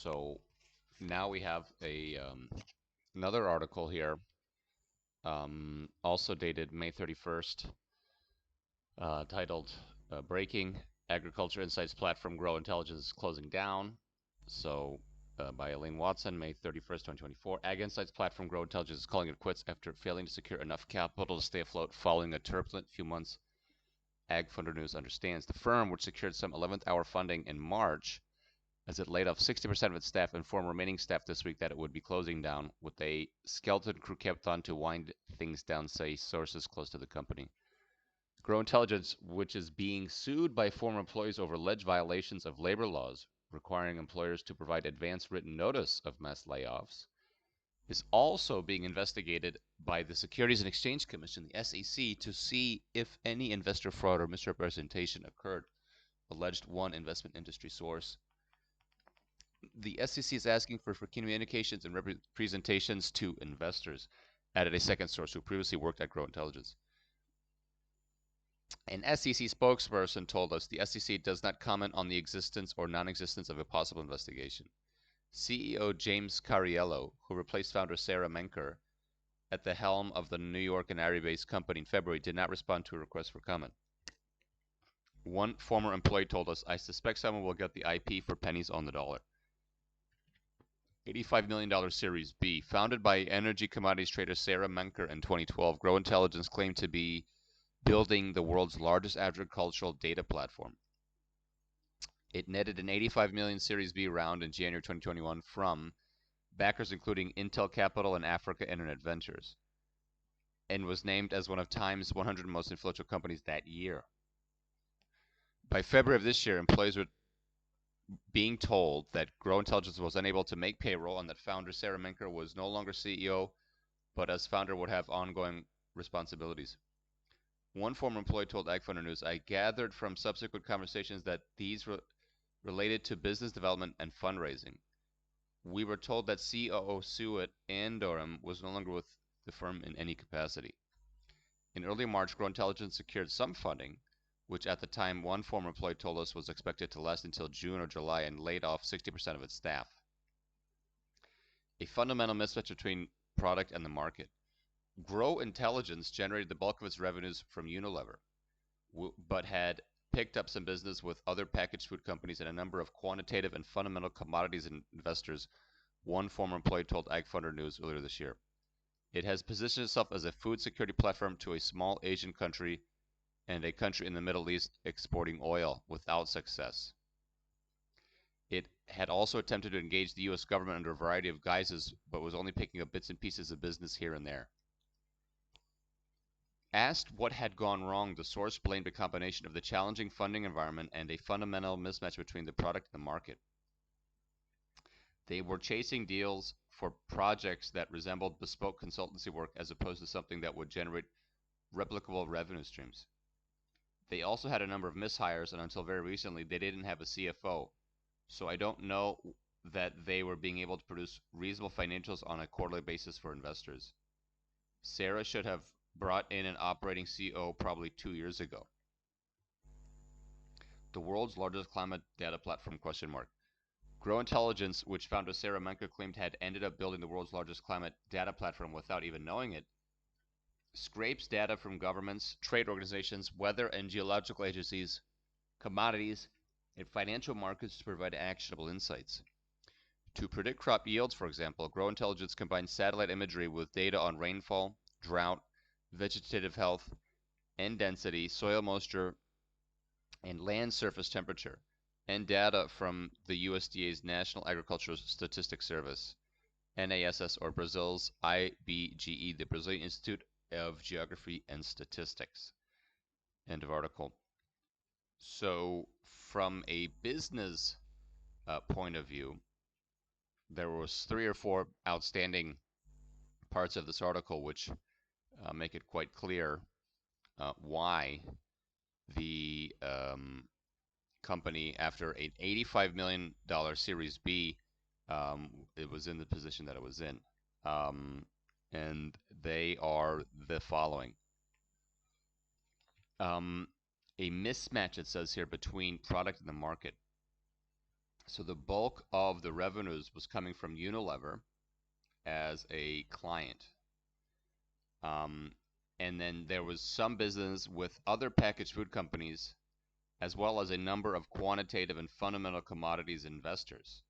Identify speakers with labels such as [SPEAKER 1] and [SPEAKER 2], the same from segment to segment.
[SPEAKER 1] So now we have another article here, also dated May 31st, titled "Breaking Agriculture Insights Platform Gro Intelligence is Closing Down." So by Elaine Watson, May 31st, 2024. Ag Insights platform Gro Intelligence is calling it quits after failing to secure enough capital to stay afloat following a turbulent few months. Ag Funder News understands the firm, which secured some 11th hour funding in March, as it laid off 60% of its staff, informed remaining staff this week that it would be closing down, with a skeleton crew kept on to wind things down, say sources close to the company. Gro Intelligence, which is being sued by former employees over alleged violations of labor laws requiring employers to provide advance written notice of mass layoffs, is also being investigated by the Securities and Exchange Commission, the SEC, to see if any investor fraud or misrepresentation occurred, alleged one investment industry source. The SEC is asking for communications and representations to investors, added a second source who previously worked at Gro Intelligence. An SEC spokesperson told us the SEC does not comment on the existence or non-existence of a possible investigation. CEO James Cariello, who replaced founder Sarah Menker at the helm of the New York and Erie-based company in February, did not respond to a request for comment. One former employee told us, "I suspect someone will get the IP for pennies on the dollar." $85 million Series B. Founded by energy commodities trader Sarah Menker in 2012, Gro Intelligence claimed to be building the world's largest agricultural data platform. It netted an $85 million Series B round in January 2021 from backers including Intel Capital and Africa Internet Ventures, and was named as one of Time's 100 most influential companies that year. By February of this year, employees were being told that Gro Intelligence was unable to make payroll and that founder Sarah Menker was no longer CEO, but as founder would have ongoing responsibilities. One former employee told AgFunder News, "I gathered from subsequent conversations that these related to business development and fundraising. We were told that COO Suet Andorum was no longer with the firm in any capacity." In early March, Gro Intelligence secured some funding, which at the time one former employee told us was expected to last until June or July, and laid off 60% of its staff. A fundamental mismatch between product and the market. Gro Intelligence generated the bulk of its revenues from Unilever, but had picked up some business with other packaged food companies and a number of quantitative and fundamental commodities investors, one former employee told AgFunder News earlier this year. It has positioned itself as a food security platform to a small Asian country and a country in the Middle East exporting oil without success. It had also attempted to engage the U.S. government under a variety of guises, but was only picking up bits and pieces of business here and there. Asked what had gone wrong, the source blamed a combination of the challenging funding environment and a fundamental mismatch between the product and the market. They were chasing deals for projects that resembled bespoke consultancy work as opposed to something that would generate replicable revenue streams. They also had a number of mishires, and until very recently, they didn't have a CFO. So I don't know that they were being able to produce reasonable financials on a quarterly basis for investors. Sarah should have brought in an operating CEO probably 2 years ago. The world's largest climate data platform, ? Gro Intelligence, which founder Sarah Menker claimed had ended up building the world's largest climate data platform without even knowing it, scrapes data from governments, trade organizations, weather and geological agencies, commodities, and financial markets to provide actionable insights. To predict crop yields, for example, Gro Intelligence combines satellite imagery with data on rainfall, drought, vegetative health and density, soil moisture, and land surface temperature, and data from the USDA's National Agricultural Statistics Service, NASS, or Brazil's IBGE, the Brazilian Institute of Geography and Statistics. End of article. So from a business point of view, there was 3 or 4 outstanding parts of this article which make it quite clear why the company, after an $85 million Series B, it was in the position that it was in. And they are the following. A mismatch, it says here, between product and the market. So the bulk of the revenues was coming from Unilever as a client. Um, and then there was some business with other packaged food companies, as well as a number of quantitative and fundamental commodities investors.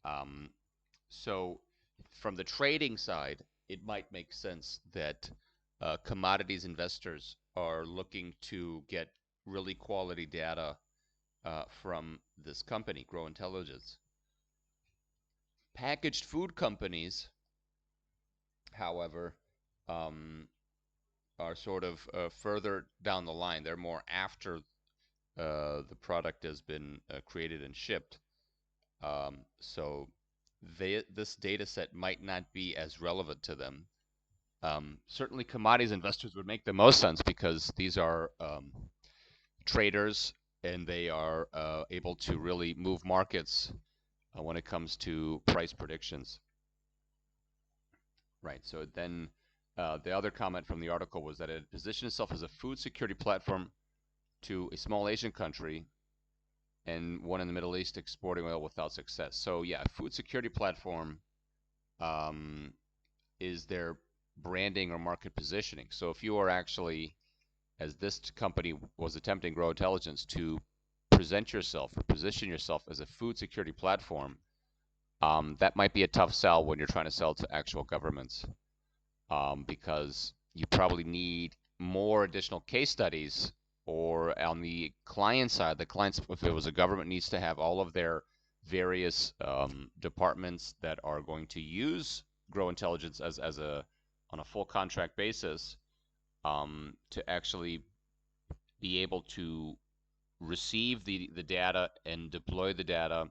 [SPEAKER 1] Um, so from the trading side, it might make sense that commodities investors are looking to get really quality data from this company, Gro Intelligence. Packaged food companies, however, um, are sort of further down the line. They're more after the product has been created and shipped. So this data set might not be as relevant to them. Certainly, commodities investors would make the most sense because these are traders and they are able to really move markets when it comes to price predictions. Right. So then the other comment from the article was that it positioned itself as a food security platform to a small Asian country and one in the Middle East exporting oil without success. So yeah, food security platform um, is their branding or market positioning. So if you are actually, as this company was attempting, Gro Intelligence, to present yourself or position yourself as a food security platform, that might be a tough sell when you're trying to sell to actual governments, because you probably need more additional case studies. Or on the client side, the clients, if it was a government, needs to have all of their various departments that are going to use Gro Intelligence as a on a full contract basis, to actually be able to receive the data and deploy the data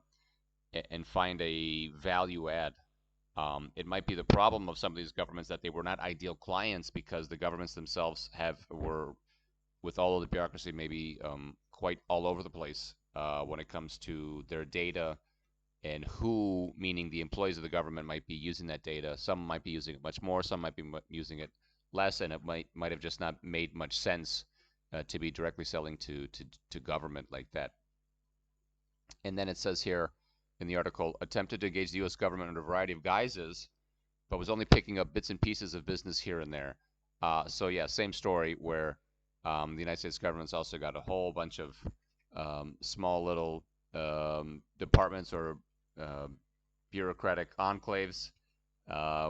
[SPEAKER 1] and find a value add. It might be the problem of some of these governments that they were not ideal clients because the governments themselves were, with all of the bureaucracy, maybe quite all over the place when it comes to their data and who, meaning the employees of the government, might be using that data. Some might be using it much more, some might be using it less, and it might have just not made much sense to be directly selling to government like that. And then it says here in the article, attempted to engage the U.S. government under a variety of guises, but was only picking up bits and pieces of business here and there. So yeah, same story where the United States government's also got a whole bunch of small little departments or uh, bureaucratic enclaves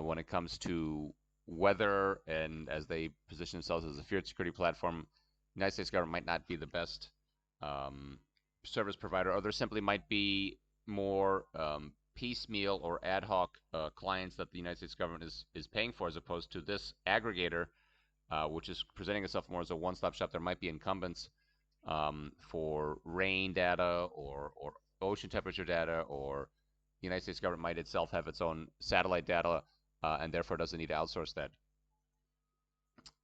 [SPEAKER 1] when it comes to weather, and as they position themselves as a food security platform, the United States government might not be the best um, service provider, or there simply might be more piecemeal or ad hoc clients that the United States government is paying for, as opposed to this aggregator, which is presenting itself more as a one-stop shop. There might be incumbents for rain data or ocean temperature data, or the United States government might itself have its own satellite data and therefore doesn't need to outsource that.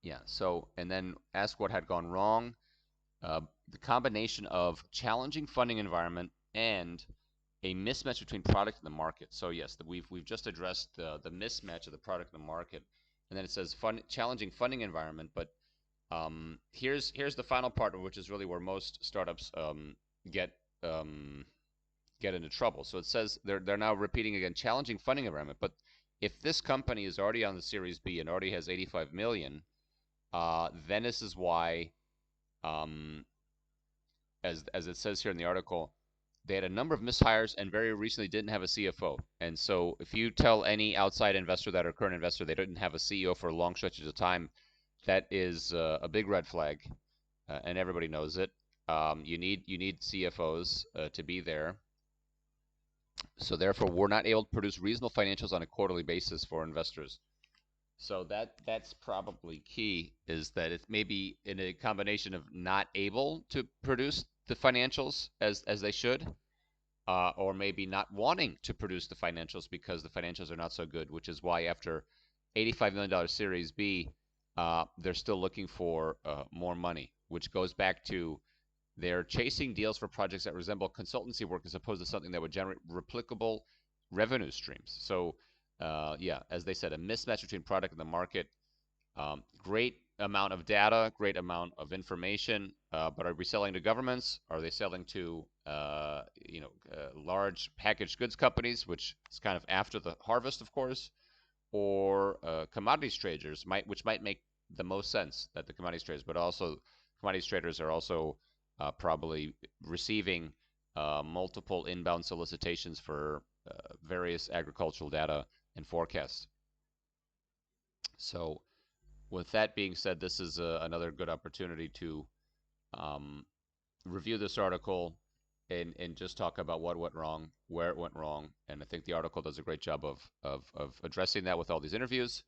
[SPEAKER 1] Yeah. So, and then ask what had gone wrong. The combination of challenging funding environment and a mismatch between product and the market. So yes, we've just addressed the mismatch of the product and the market, and then it says challenging funding environment. But here's the final part, which is really where most startups get um, get into trouble. So it says they're now repeating again, challenging funding environment. But if this company is already on the Series B and already has 85 million, then this is why, um, as it says here in the article, they had a number of mishires and very recently didn't have a CFO. And so if you tell any outside investor that or current investor they didn't have a CEO for long stretches of time, that is a big red flag, and everybody knows it. You need CFOs to be there. So therefore, we're not able to produce reasonable financials on a quarterly basis for investors. So that's probably key, is that it's maybe in a combination of not able to produce the financials as they should, or maybe not wanting to produce the financials because the financials are not so good, which is why after $85 million Series B, they're still looking for more money, which goes back to they're chasing deals for projects that resemble consultancy work as opposed to something that would generate replicable revenue streams. So, yeah, as they said, a mismatch between product and the market. Great amount of data, great amount of information, but are we selling to governments? Are they selling to, large packaged goods companies, which is kind of after the harvest, of course, or commodities traders, which might make the most sense that the commodities traders, but also commodities traders are also probably receiving multiple inbound solicitations for various agricultural data and forecasts. So, with that being said, this is another good opportunity to um, review this article and just talk about what went wrong, where it went wrong, and I think the article does a great job of addressing that with all these interviews,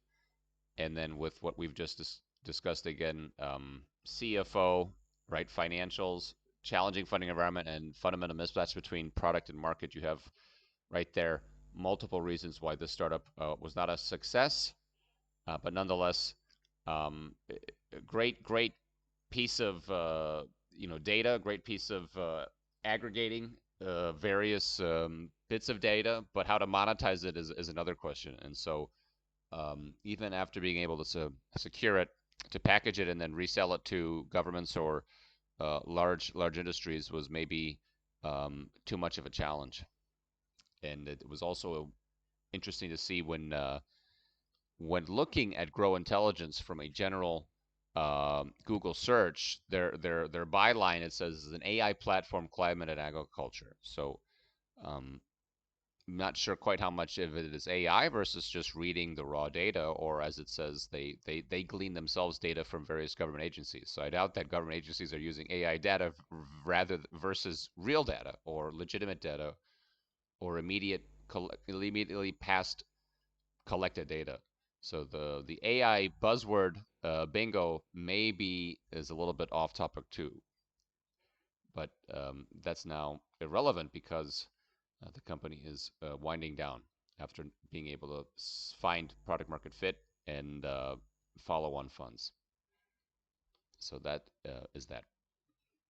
[SPEAKER 1] and then with what we've just discussed again, CFO, right, financials, challenging funding environment, and fundamental mismatch between product and market. You have right there multiple reasons why this startup was not a success, but nonetheless, great piece of data, great piece of aggregating various bits of data, but how to monetize it is another question. And so even after being able to secure it, to package it and then resell it to governments or large industries was maybe too much of a challenge. And it was also interesting to see when looking at Gro Intelligence from a general Google search, their byline it says is an AI platform, climate and agriculture. So um, not sure quite how much of it is AI versus just reading the raw data, or as it says, they glean themselves data from various government agencies. So I doubt that government agencies are using AI data rather versus real data or legitimate data or immediately past collected data. So the AI buzzword bingo maybe is a little bit off topic too, but that's now irrelevant because the company is winding down after being able to find product market fit and follow on funds. So that is that.